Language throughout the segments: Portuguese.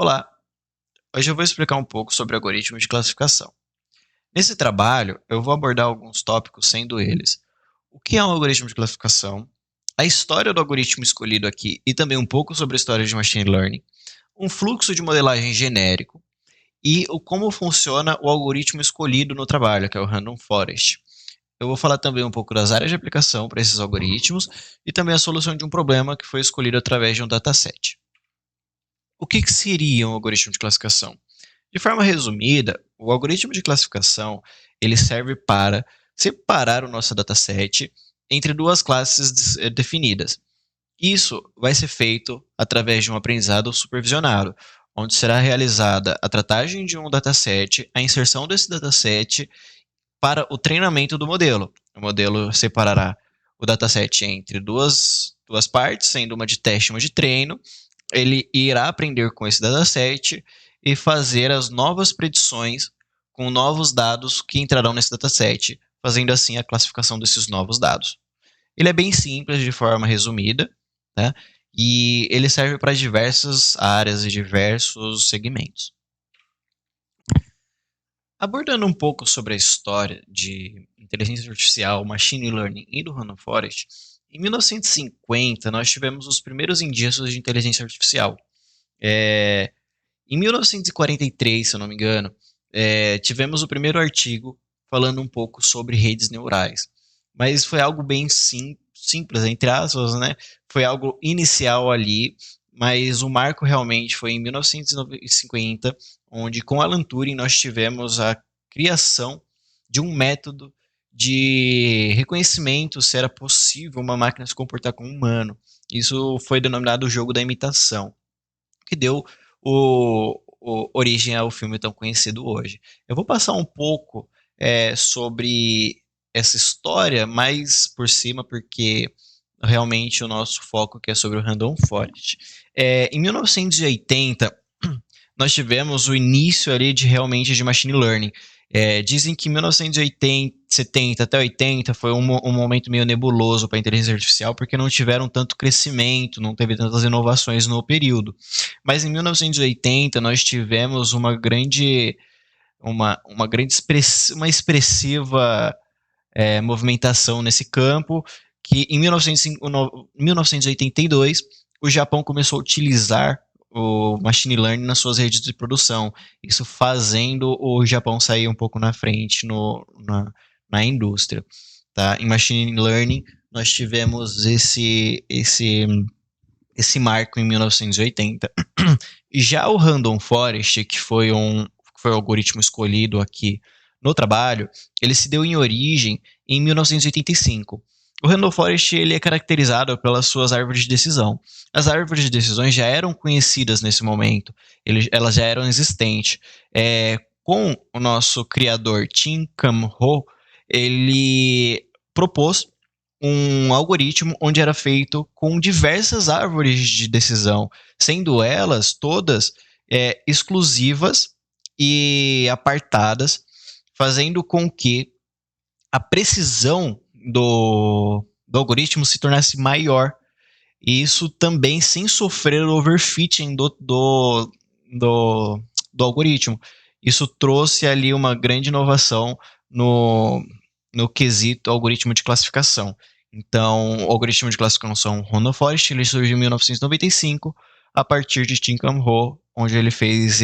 Olá, hoje eu vou explicar um pouco sobre algoritmos de classificação. Nesse trabalho, eu vou abordar alguns tópicos, sendo eles o que é um algoritmo de classificação, a história do algoritmo escolhido aqui e também um pouco sobre a história de machine learning, um fluxo de modelagem genérico e o como funciona o algoritmo escolhido no trabalho, que é o Random Forest. Eu vou falar também um pouco das áreas de aplicação para esses algoritmos e também a solução de um problema que foi escolhido através de um dataset. O que seria um algoritmo de classificação? De forma resumida, o algoritmo de classificação ele serve para separar o nosso dataset entre duas classes definidas. Isso vai ser feito através de um aprendizado supervisionado, onde será realizada a tratagem de um dataset, a inserção desse dataset para o treinamento do modelo. O modelo separará o dataset entre duas partes, sendo uma de teste e uma de treino. Ele irá aprender com esse dataset e fazer as novas predições com novos dados que entrarão nesse dataset, fazendo assim a classificação desses novos dados. Ele é bem simples, de forma resumida, né? E ele serve para diversas áreas e diversos segmentos. Abordando um pouco sobre a história de inteligência artificial, machine learning e do Random Forest, em 1950 nós tivemos os primeiros indícios de inteligência artificial. Em 1943, se eu não me engano, tivemos o primeiro artigo falando um pouco sobre redes neurais. Mas foi algo bem simples, entre aspas, né? Foi algo inicial ali, mas o marco realmente foi em 1950, onde com Alan Turing nós tivemos a criação de um método de reconhecimento se era possível uma máquina se comportar como um humano. Isso foi denominado o jogo da imitação, que deu origem ao filme tão conhecido hoje. Eu vou passar um pouco sobre essa história mais por cima, porque realmente o nosso foco aqui é sobre o Random Forest. Em 1980, nós tivemos o início ali de machine learning. Dizem que 1980, 70 até 80 foi um momento meio nebuloso para a inteligência artificial, porque não tiveram tanto crescimento, não teve tantas inovações no período. Mas em 1980 nós tivemos uma expressiva movimentação nesse campo, que em 1982 o Japão começou a utilizar o machine learning nas suas redes de produção, isso fazendo o Japão sair um pouco na frente na indústria. Tá? Em machine learning, nós tivemos esse marco em 1980. E já o Random Forest, que foi o algoritmo escolhido aqui no trabalho, ele se deu em origem em 1985. O Random Forest ele é caracterizado pelas suas árvores de decisão. As árvores de decisões já eram conhecidas nesse momento, elas já eram existentes. Com o nosso criador Tim Kam-ho, ele propôs um algoritmo onde era feito com diversas árvores de decisão, sendo elas todas exclusivas e apartadas, fazendo com que a precisão do algoritmo se tornasse maior. E isso também sem sofrer o overfitting do algoritmo. Isso trouxe ali uma grande inovação no quesito algoritmo de classificação. Então, o algoritmo de classificação Random Forest ele surgiu em 1995 a partir de Tim Kam-ho, onde ele fez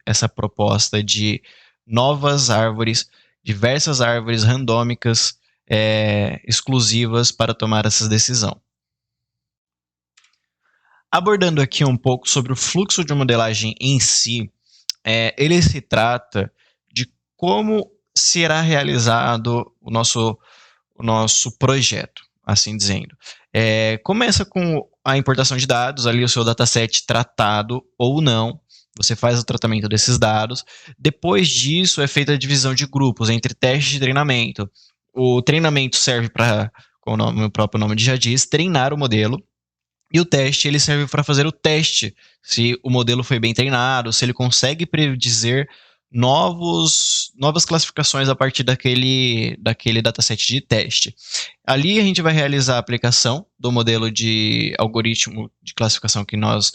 essa proposta de novas árvores, diversas árvores randômicas exclusivas para tomar essa decisão. Abordando aqui um pouco sobre o fluxo de modelagem em si, ele se trata de como será realizado o nosso projeto, assim dizendo. Começa com a importação de dados, ali o seu dataset tratado ou não, você faz o tratamento desses dados. Depois disso é feita a divisão de grupos entre teste e treinamento. O treinamento serve para, como o próprio nome já diz, treinar o modelo. E o teste ele serve para fazer o teste, se o modelo foi bem treinado, se ele consegue predizer novas classificações a partir daquele dataset de teste. Ali a gente vai realizar a aplicação do modelo de algoritmo de classificação que nós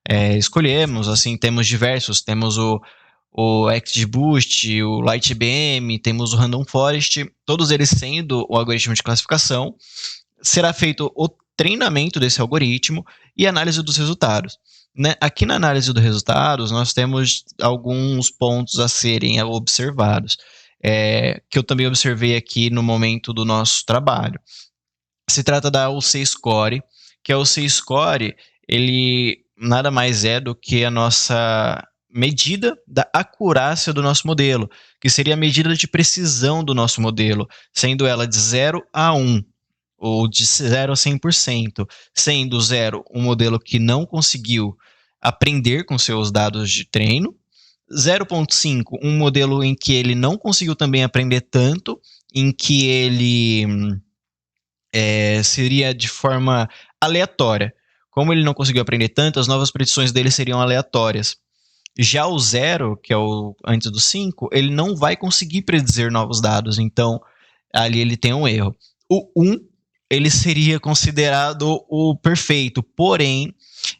escolhemos. Assim, temos diversos, temos o XGBoost, o LightBM, temos o Random Forest, todos eles sendo o algoritmo de classificação. Será feito o treinamento desse algoritmo e análise dos resultados. Né? Aqui na análise dos resultados, nós temos alguns pontos a serem observados, que eu também observei aqui no momento do nosso trabalho. Se trata da UC-Score, que a UC-Score, ele nada mais é do que a nossa medida da acurácia do nosso modelo, que seria a medida de precisão do nosso modelo, sendo ela de 0 a 1, ou de 0 a 100%, sendo 0 um modelo que não conseguiu aprender com seus dados de treino, 0,5 um modelo em que ele não conseguiu também aprender tanto, em que ele seria de forma aleatória. Como ele não conseguiu aprender tanto, as novas predições dele seriam aleatórias. Já o 0, que é o antes do 5, ele não vai conseguir predizer novos dados, então ali ele tem um erro. O 1, ele seria considerado o perfeito, porém,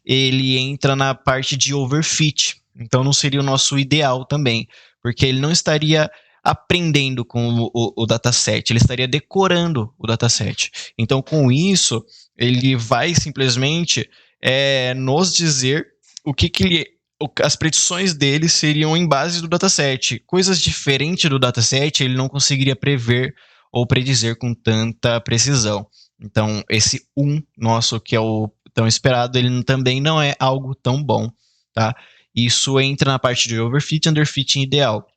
ele entra na parte de overfit, então não seria o nosso ideal também, porque ele não estaria aprendendo com o dataset, ele estaria decorando o dataset. Então, com isso, ele vai simplesmente nos dizer o que ele as predições dele seriam em base do dataset. Coisas diferentes do dataset ele não conseguiria prever ou predizer com tanta precisão. Então, esse 1 nosso, que é o tão esperado, ele também não é algo tão bom, tá? Isso entra na parte de overfit e underfitting ideal.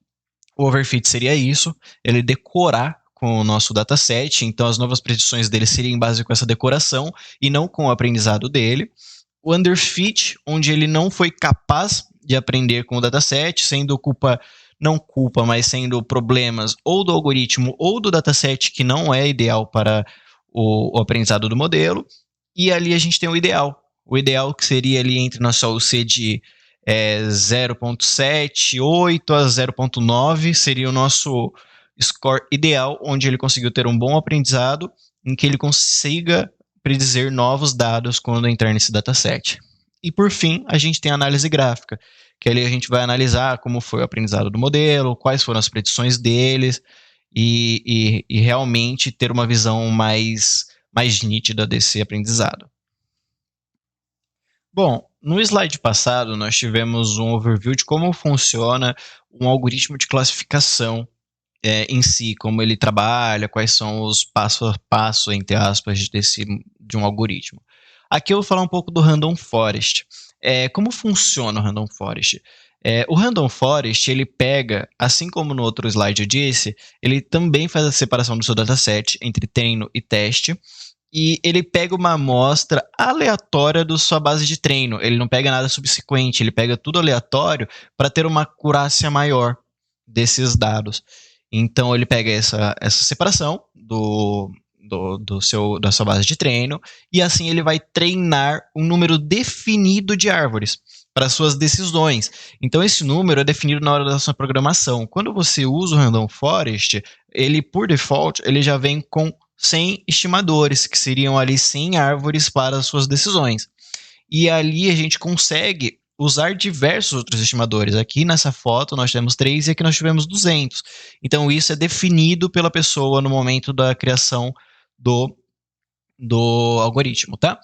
O overfit seria isso, ele decorar com o nosso dataset, então as novas predições dele seriam em base com essa decoração e não com o aprendizado dele. O underfit, onde ele não foi capaz de aprender com o dataset, sendo mas sendo problemas ou do algoritmo ou do dataset que não é ideal para o aprendizado do modelo. E ali a gente tem o ideal. O ideal que seria ali entre nossa UC de 0,78 a 0,9 seria o nosso score ideal, onde ele conseguiu ter um bom aprendizado, em que ele consiga predizer novos dados quando entrar nesse dataset. E por fim, a gente tem a análise gráfica, que ali a gente vai analisar como foi o aprendizado do modelo, quais foram as predições deles, e realmente ter uma visão mais nítida desse aprendizado. Bom, no slide passado nós tivemos um overview de como funciona um algoritmo de classificação em si, como ele trabalha, quais são os passo a passo, entre aspas, de um algoritmo. Aqui eu vou falar um pouco do Random Forest. Como funciona o Random Forest? O Random Forest, ele pega, assim como no outro slide eu disse, ele também faz a separação do seu dataset entre treino e teste, e ele pega uma amostra aleatória da sua base de treino. Ele não pega nada subsequente, ele pega tudo aleatório para ter uma acurácia maior desses dados. Então ele pega essa separação da sua base de treino e assim ele vai treinar um número definido de árvores para suas decisões. Então esse número é definido na hora da sua programação. Quando você usa o Random Forest, ele por default ele já vem com 100 estimadores, que seriam ali 100 árvores para as suas decisões. E ali a gente consegue usar diversos outros estimadores. Aqui nessa foto nós temos 3 e aqui nós tivemos 200. Então isso é definido pela pessoa no momento da criação do algoritmo, tá?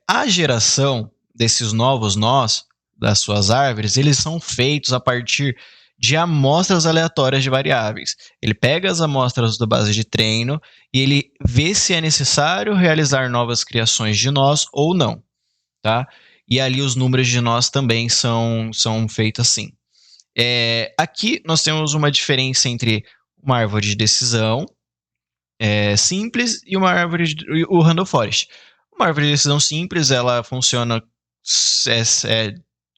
A geração desses novos nós, das suas árvores, eles são feitos a partir de amostras aleatórias de variáveis. Ele pega as amostras da base de treino e ele vê se é necessário realizar novas criações de nós ou não, tá? E ali os números de nós também são feitos assim. Aqui nós temos uma diferença entre uma árvore de decisão simples e uma árvore o Random Forest. Uma árvore de decisão simples, ela funciona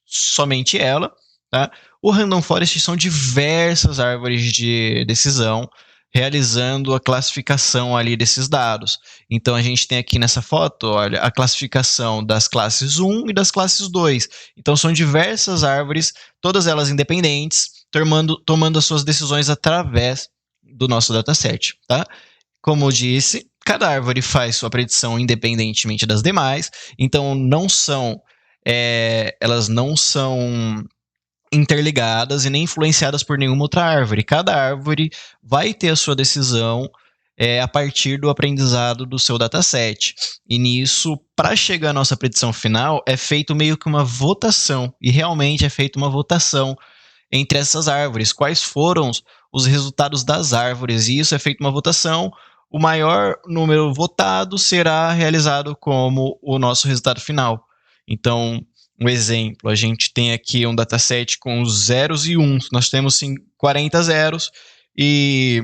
somente ela, tá? O Random Forest são diversas árvores de decisão realizando a classificação ali desses dados. Então a gente tem aqui nessa foto, olha, a classificação das classes 1 e das classes 2. Então são diversas árvores, todas elas independentes, tomando as suas decisões através do nosso dataset, tá? Como eu disse, cada árvore faz sua predição independentemente das demais, então não são elas não são interligadas e nem influenciadas por nenhuma outra árvore. Cada árvore vai ter a sua decisão a partir do aprendizado do seu dataset. E nisso, para chegar à nossa predição final, é feito meio que uma votação. E realmente é feita uma votação entre essas árvores. Quais foram os resultados das árvores? E isso é feito uma votação. O maior número votado será realizado como o nosso resultado final. Então, um exemplo, a gente tem aqui um dataset com os zeros e uns. Nós temos 40 zeros e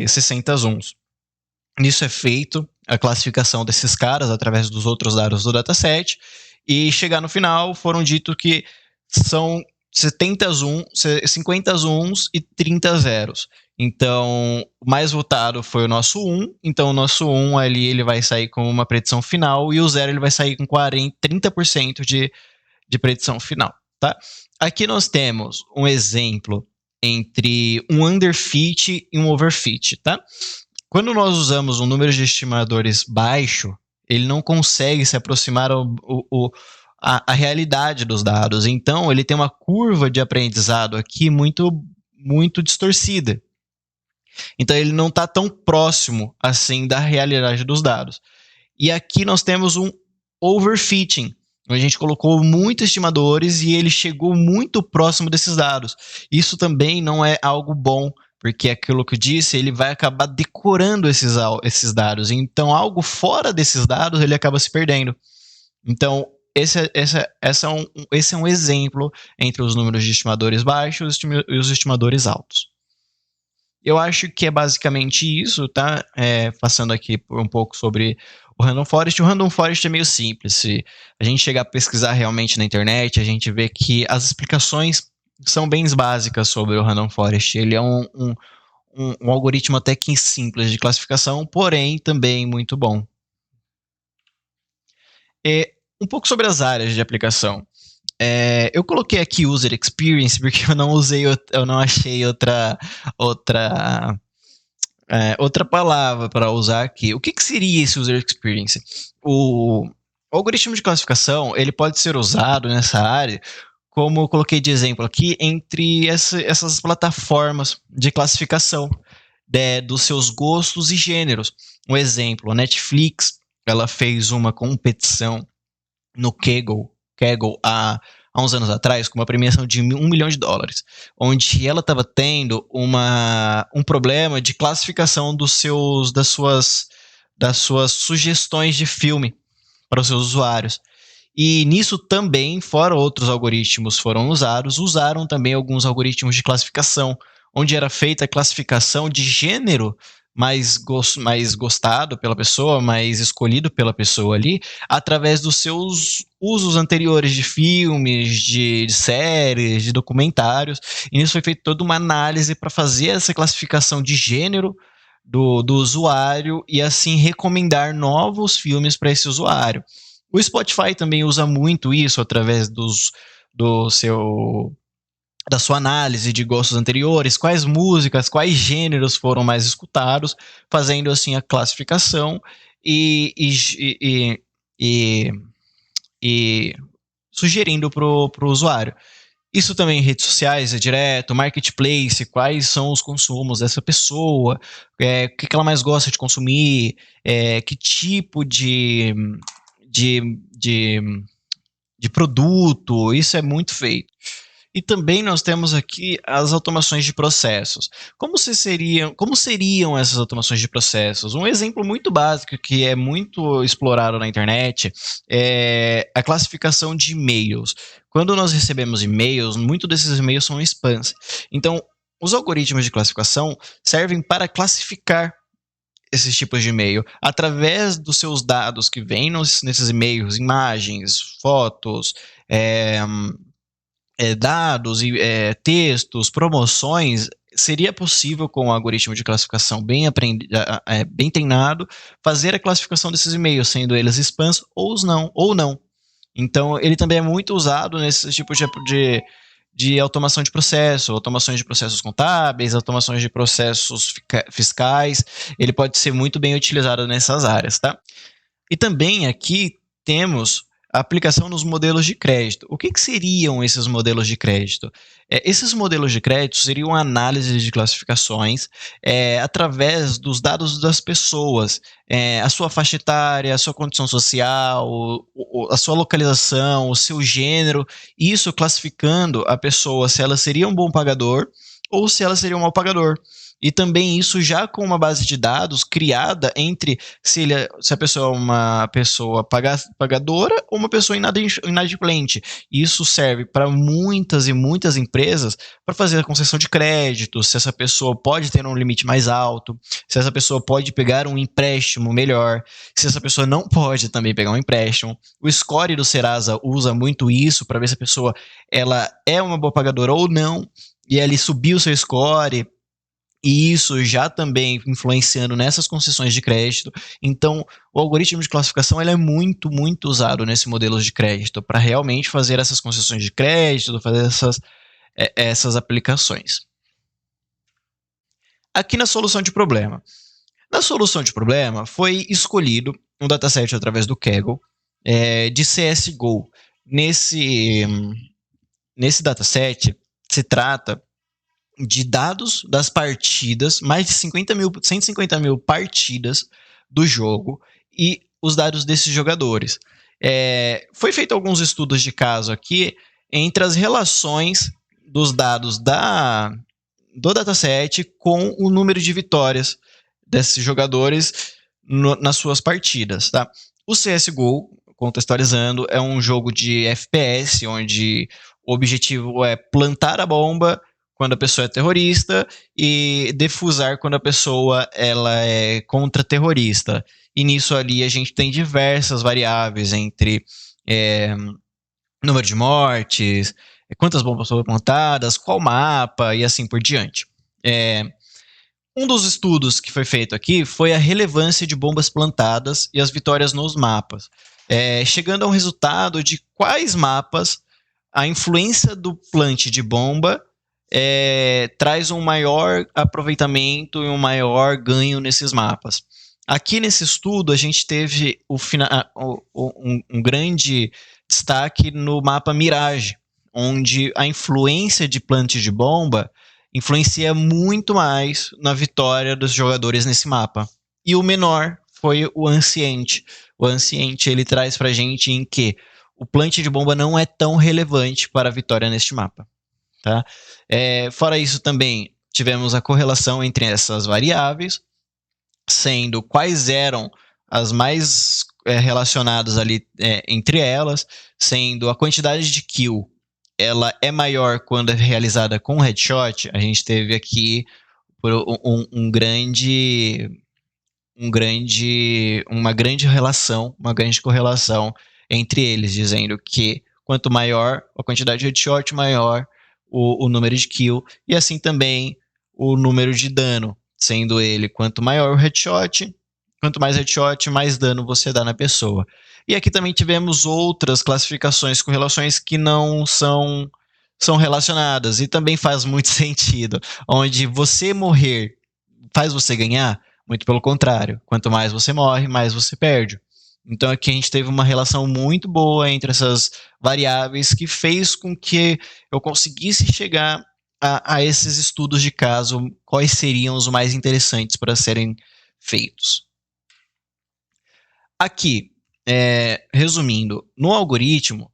60 uns. Nisso é feito a classificação desses caras através dos outros dados do dataset, e chegar no final foram dito que são 50 uns e 30 zeros. Então, o mais votado foi o nosso 1, então o nosso 1 ali ele vai sair com uma predição final, e o 0 ele vai sair com 30% de predição final, tá? Aqui nós temos um exemplo entre um underfit e um overfit, tá? Quando nós usamos um número de estimadores baixo, ele não consegue se aproximar a realidade dos dados. Então, ele tem uma curva de aprendizado aqui muito distorcida. Então, ele não está tão próximo assim da realidade dos dados. E aqui nós temos um overfitting. A gente colocou muitos estimadores e ele chegou muito próximo desses dados. Isso também não é algo bom, porque aquilo que eu disse, ele vai acabar decorando esses dados. Então, algo fora desses dados, ele acaba se perdendo. Então, esse é um exemplo entre os números de estimadores baixos e os estimadores altos. Eu acho que é basicamente isso, tá? Passando aqui um pouco sobre o Random Forest. O Random Forest é meio simples. Se a gente chegar a pesquisar realmente na internet, a gente vê que as explicações são bem básicas sobre o Random Forest. Ele é um algoritmo até que simples de classificação, porém também muito bom. Um pouco sobre as áreas de aplicação. Eu coloquei aqui User Experience porque eu não achei outra palavra para usar aqui. O que seria esse User Experience? O algoritmo de classificação ele pode ser usado nessa área, como eu coloquei de exemplo aqui, entre essas plataformas de classificação dos seus gostos e gêneros. Um exemplo, a Netflix, ela fez uma competição no Kaggle há uns anos atrás, com uma premiação de $1 milhão, onde ela estava tendo um problema de classificação das suas sugestões de filme para os seus usuários. E nisso também, fora outros algoritmos foram usaram também alguns algoritmos de classificação, onde era feita a classificação de gênero mais gostado pela pessoa, mais escolhido pela pessoa ali, através dos seus usos anteriores de filmes, de séries, de documentários. E nisso foi feita toda uma análise para fazer essa classificação de gênero do usuário e assim recomendar novos filmes para esse usuário. O Spotify também usa muito isso através da sua análise de gostos anteriores, quais músicas, quais gêneros foram mais escutados, fazendo assim a classificação e sugerindo para o usuário. Isso também em redes sociais é direto, marketplace, quais são os consumos dessa pessoa, o que ela mais gosta de consumir, que tipo de produto, isso é muito feito. E também nós temos aqui as automações de processos. Como seriam essas automações de processos? Um exemplo muito básico que é muito explorado na internet é a classificação de e-mails. Quando nós recebemos e-mails, muitos desses e-mails são spams. Então, os algoritmos de classificação servem para classificar esses tipos de e-mail através dos seus dados que vêm nesses e-mails, imagens, fotos, dados e textos, promoções. Seria possível, com um algoritmo de classificação bem treinado, fazer a classificação desses e-mails, sendo eles spams ou não. Então, ele também é muito usado nesse tipo de automação de processo, automações de processos contábeis, automações de processos fiscais. Ele pode ser muito bem utilizado nessas áreas, tá? E também aqui temos a aplicação nos modelos de crédito. O que seriam esses modelos de crédito? Esses modelos de crédito seriam análise de classificações através dos dados das pessoas, a sua faixa etária, a sua condição social, a sua localização, o seu gênero, isso classificando a pessoa se ela seria um bom pagador ou se ela seria um mau pagador. E também isso já com uma base de dados criada entre se a pessoa é uma pessoa pagadora ou uma pessoa inadimplente. Isso serve para muitas e muitas empresas para fazer a concessão de crédito, se essa pessoa pode ter um limite mais alto, se essa pessoa pode pegar um empréstimo melhor, se essa pessoa não pode também pegar um empréstimo. O score do Serasa usa muito isso para ver se a pessoa ela é uma boa pagadora ou não, e ali subir o seu score, e isso já também influenciando nessas concessões de crédito. Então, o algoritmo de classificação ele é muito, muito usado nesse modelo de crédito para realmente fazer essas concessões de crédito, fazer essas aplicações. Aqui na solução de problema. Na solução de problema, foi escolhido um dataset através do Kaggle de CSGO. Nesse dataset, se trata de dados das partidas, mais de 150 mil partidas do jogo e os dados desses jogadores. Foi feito alguns estudos de caso aqui entre as relações dos dados do dataset com o número de vitórias desses jogadores nas suas partidas. Tá? O CSGO, contextualizando, é um jogo de FPS, onde o objetivo é plantar a bomba quando a pessoa é terrorista e defusar quando a pessoa ela é contra-terrorista. E nisso ali a gente tem diversas variáveis entre número de mortes, quantas bombas foram plantadas, qual mapa e assim por diante. Um dos estudos que foi feito aqui foi a relevância de bombas plantadas e as vitórias nos mapas, chegando a um resultado de quais mapas a influência do plant de bomba traz um maior aproveitamento e um maior ganho nesses mapas. Aqui nesse estudo, a gente teve um grande destaque no mapa Mirage, onde a influência de plant de bomba influencia muito mais na vitória dos jogadores nesse mapa. E o menor foi o Ancient. O Ancient ele traz pra gente em que o plant de bomba não é tão relevante para a vitória neste mapa. Tá? Fora isso, também tivemos a correlação entre essas variáveis, sendo quais eram as mais relacionadas ali entre elas, sendo a quantidade de kill, ela é maior quando é realizada com headshot. A gente teve aqui uma grande correlação entre eles, dizendo que quanto maior a quantidade de headshot, maior o número de kill, e assim também o número de dano, sendo ele quanto maior o headshot, quanto mais headshot, mais dano você dá na pessoa. E aqui também tivemos outras classificações, correlações que não são relacionadas, e também faz muito sentido, onde você morrer faz você ganhar? Muito pelo contrário, quanto mais você morre, mais você perde. Então aqui a gente teve uma relação muito boa entre essas variáveis que fez com que eu conseguisse chegar a esses estudos de caso, quais seriam os mais interessantes para serem feitos. Aqui, resumindo, no algoritmo,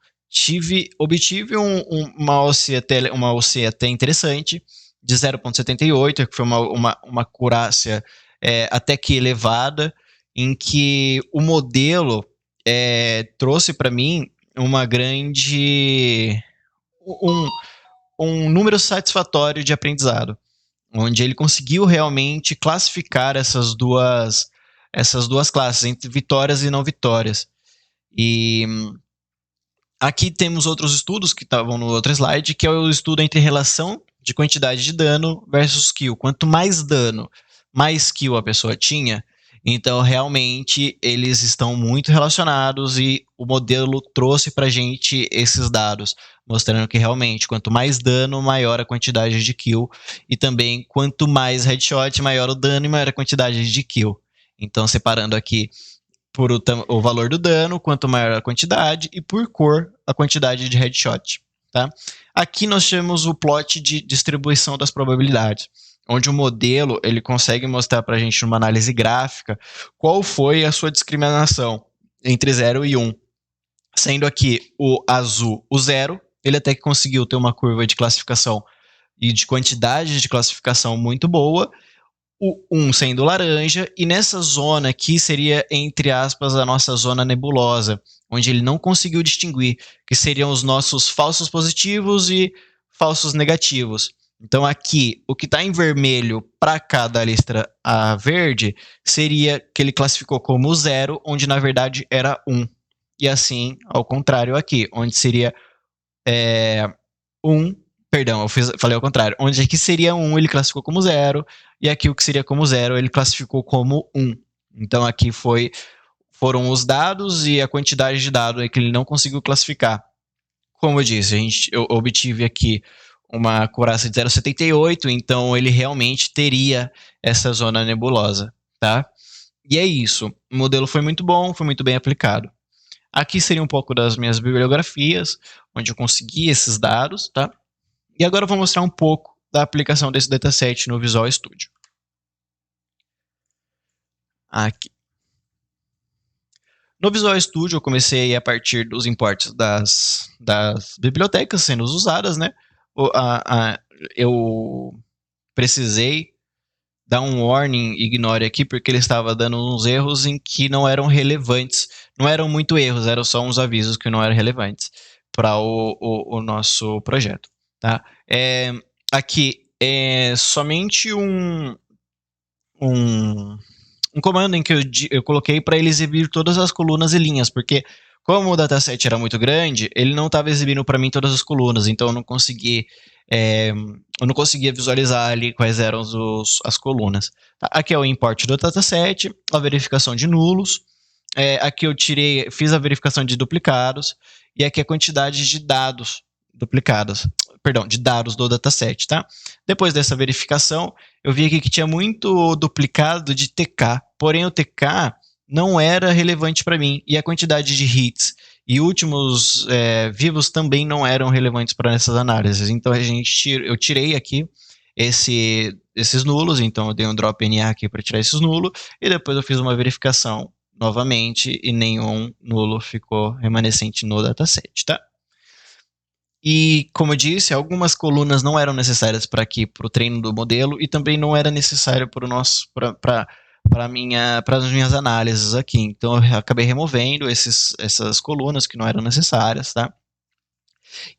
obtive uma OC até interessante, de 0,78, que foi uma acurácia até que elevada, em que o modelo trouxe para mim um número satisfatório de aprendizado, onde ele conseguiu realmente classificar essas duas classes, entre vitórias e não vitórias. E aqui temos outros estudos que estavam no outro slide, que é o estudo entre relação de quantidade de dano versus kill. Quanto mais dano, mais kill a pessoa tinha, então realmente eles estão muito relacionados, e o modelo trouxe para a gente esses dados, mostrando que realmente quanto mais dano, maior a quantidade de kill, e também quanto mais headshot, maior o dano e maior a quantidade de kill. Então, separando aqui por o valor do dano, quanto maior a quantidade, e por cor, a quantidade de headshot. Tá? Aqui nós temos o plot de distribuição das probabilidades, onde o modelo ele consegue mostrar para a gente numa análise gráfica qual foi a sua discriminação entre 0 e 1. Sendo aqui o azul o 0, ele até que conseguiu ter uma curva de classificação e de quantidade de classificação muito boa, o 1 sendo laranja, e nessa zona aqui seria, entre aspas, a nossa zona nebulosa, onde ele não conseguiu distinguir, que seriam os nossos falsos positivos e falsos negativos. Então aqui, o que está em vermelho para cá da lista a verde, seria que ele classificou como 0, onde na verdade era 1. E assim, ao contrário aqui, onde seria 1, perdão, falei ao contrário, onde aqui seria 1, ele classificou como 0, e aqui o que seria como 0, ele classificou como 1. Então aqui foram os dados e a quantidade de dados que ele não conseguiu classificar. Como eu disse, eu obtive aqui uma acurácia de 0,78, então ele realmente teria essa zona nebulosa, tá? E é isso, o modelo foi muito bom, foi muito bem aplicado. Aqui seria um pouco das minhas bibliografias, onde eu consegui esses dados, tá? E agora eu vou mostrar um pouco da aplicação desse dataset no Visual Studio. Aqui. No Visual Studio eu comecei a partir dos importes das bibliotecas sendo usadas, né? Eu precisei dar um warning ignore aqui, porque ele estava dando uns erros em que não eram relevantes. Não eram muito erros, eram só uns avisos que não eram relevantes para o nosso projeto. Tá? Aqui é somente um comando em que eu coloquei para ele exibir todas as colunas e linhas, porque como o dataset era muito grande, ele não estava exibindo para mim todas as colunas, então eu não conseguia visualizar ali quais eram as colunas. Tá? Aqui é o import do dataset, a verificação de nulos, aqui eu fiz a verificação de duplicados, e aqui a quantidade de dados duplicados, de dados do dataset, tá? Depois dessa verificação, eu vi aqui que tinha muito duplicado de TK, porém o TK não era relevante para mim, e a quantidade de hits e últimos vivos também não eram relevantes para essas análises. Então eu tirei aqui esses nulos, então eu dei um drop NA aqui para tirar esses nulos, e depois eu fiz uma verificação novamente e nenhum nulo ficou remanescente no dataset, tá? E, como eu disse, algumas colunas não eram necessárias para o treino do modelo e também não era necessário para as minhas análises aqui. Então, eu acabei removendo essas colunas que não eram necessárias, tá?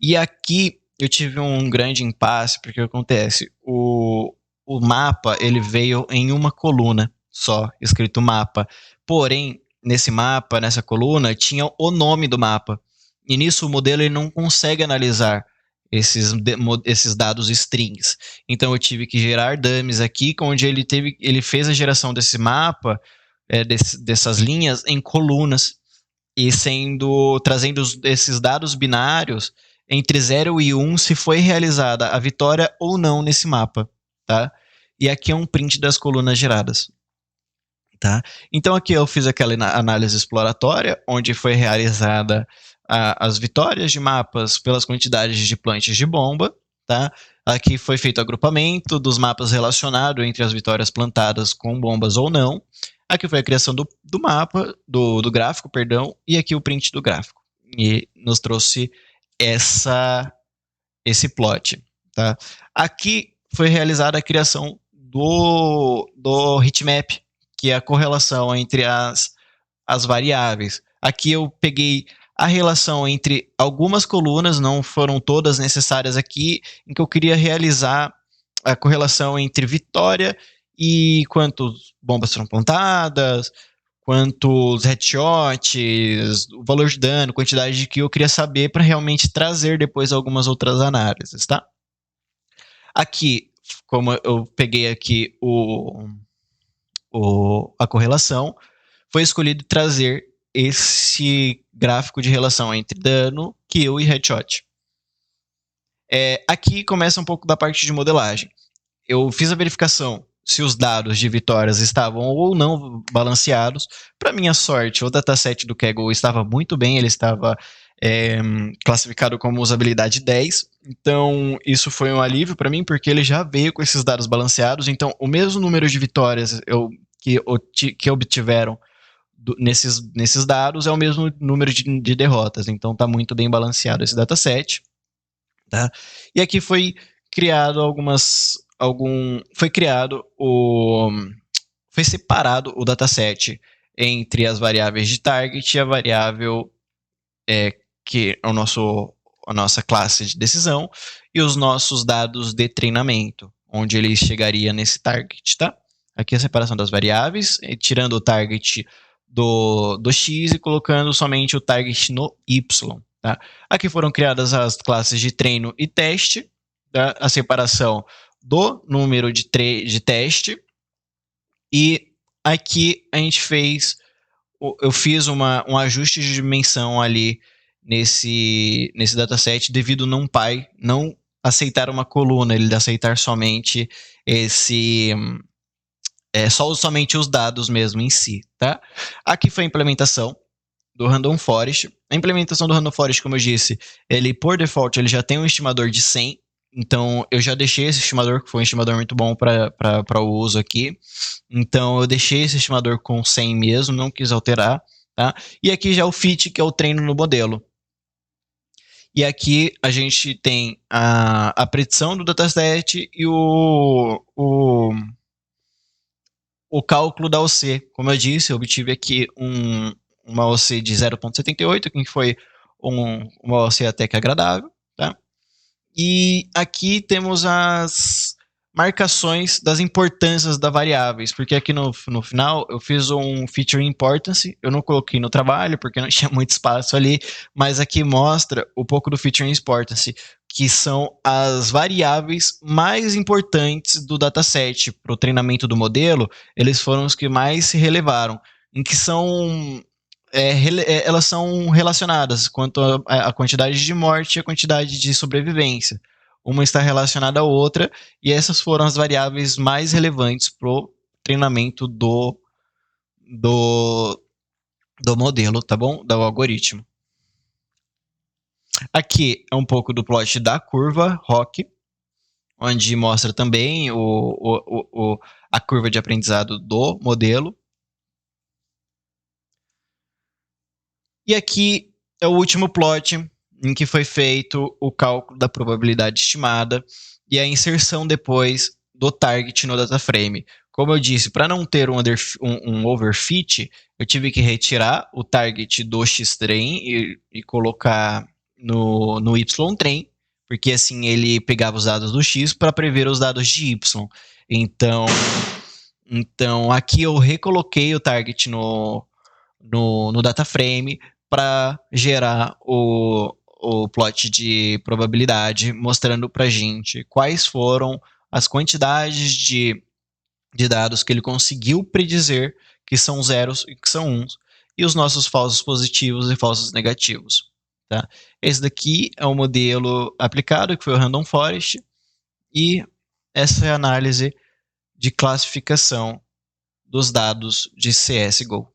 E aqui eu tive um grande impasse, porque o que acontece? O mapa, ele veio em uma coluna só, escrito mapa. Porém, nesse mapa, nessa coluna, tinha o nome do mapa. E nisso o modelo ele não consegue analisar esses dados strings. Então eu tive que gerar dummies aqui, onde ele fez a geração desse mapa, dessas linhas, em colunas, e trazendo esses dados binários entre 0 e 1, se foi realizada a vitória ou não nesse mapa. Tá? E aqui é um print das colunas geradas. Tá? Então aqui eu fiz aquela análise exploratória, onde foi realizada as vitórias de mapas pelas quantidades de plantas de bomba. Tá? Aqui foi feito agrupamento dos mapas relacionados entre as vitórias plantadas com bombas ou não. Aqui foi a criação do mapa, do gráfico, perdão, e aqui o print do gráfico. E nos trouxe esse plot. Tá? Aqui foi realizada a criação do heatmap, que é a correlação entre as variáveis. Aqui eu peguei a relação entre algumas colunas, não foram todas necessárias aqui, em que eu queria realizar a correlação entre vitória e quantas bombas foram plantadas, quantos headshots, o valor de dano, quantidade de que eu queria saber para realmente trazer depois algumas outras análises, tá? Aqui, como eu peguei aqui a correlação, foi escolhido trazer esse gráfico de relação entre dano, kill e headshot. Aqui começa um pouco da parte de modelagem. Eu fiz a verificação se os dados de vitórias estavam ou não balanceados. Para minha sorte, o dataset do Kaggle estava muito bem, ele estava classificado como usabilidade 10, então isso foi um alívio para mim, porque ele já veio com esses dados balanceados, então o mesmo número de vitórias que obtiveram nesses dados é o mesmo número de derrotas, então está muito bem balanceado esse dataset. Tá? E aqui foi criado foi separado o dataset entre as variáveis de target e a variável que é a nossa classe de decisão e os nossos dados de treinamento, onde ele chegaria nesse target, tá? Aqui a separação das variáveis, tirando o target do X e colocando somente o target no Y. Tá? Aqui foram criadas as classes de treino e teste, tá? A separação do número de teste, e aqui a gente eu fiz um ajuste de dimensão ali nesse dataset devido ao NumPy não aceitar uma coluna, ele aceitar somente somente os dados mesmo em si, tá? Aqui foi a implementação do Random Forest. A implementação do Random Forest, como eu disse, ele por default ele já tem um estimador de 100, então eu já deixei esse estimador, que foi um estimador muito bom para o uso aqui. Então eu deixei esse estimador com 100 mesmo, não quis alterar, tá? E aqui já o fit, que é o treino no modelo. E aqui a gente tem a predição do dataset e o cálculo da OC. Como eu disse, eu obtive aqui uma OC de 0,78, que foi uma OC até que agradável, tá? E aqui temos as marcações das importâncias das variáveis, porque aqui no final eu fiz um feature importance, eu não coloquei no trabalho porque não tinha muito espaço ali, mas aqui mostra um pouco do feature importance, que são as variáveis mais importantes do dataset para o treinamento do modelo. Eles foram os que mais se relevaram, em que são elas são relacionadas quanto à quantidade de morte e a quantidade de sobrevivência. Uma está relacionada à outra, e essas foram as variáveis mais relevantes para o treinamento do modelo, tá bom? Do algoritmo. Aqui é um pouco do plot da curva ROC, onde mostra também a curva de aprendizado do modelo. E aqui é o último plot em que foi feito o cálculo da probabilidade estimada e a inserção depois do target no data frame. Como eu disse, para não ter um overfit, eu tive que retirar o target do xtrain e colocar no ytrain, porque assim ele pegava os dados do x para prever os dados de y. Então aqui eu recoloquei o target no data frame para gerar o plot de probabilidade, mostrando para gente quais foram as quantidades de dados que ele conseguiu predizer que são zeros e que são uns, e os nossos falsos positivos e falsos negativos. Tá? Esse daqui é o modelo aplicado, que foi o Random Forest, e essa é a análise de classificação dos dados de CSGO.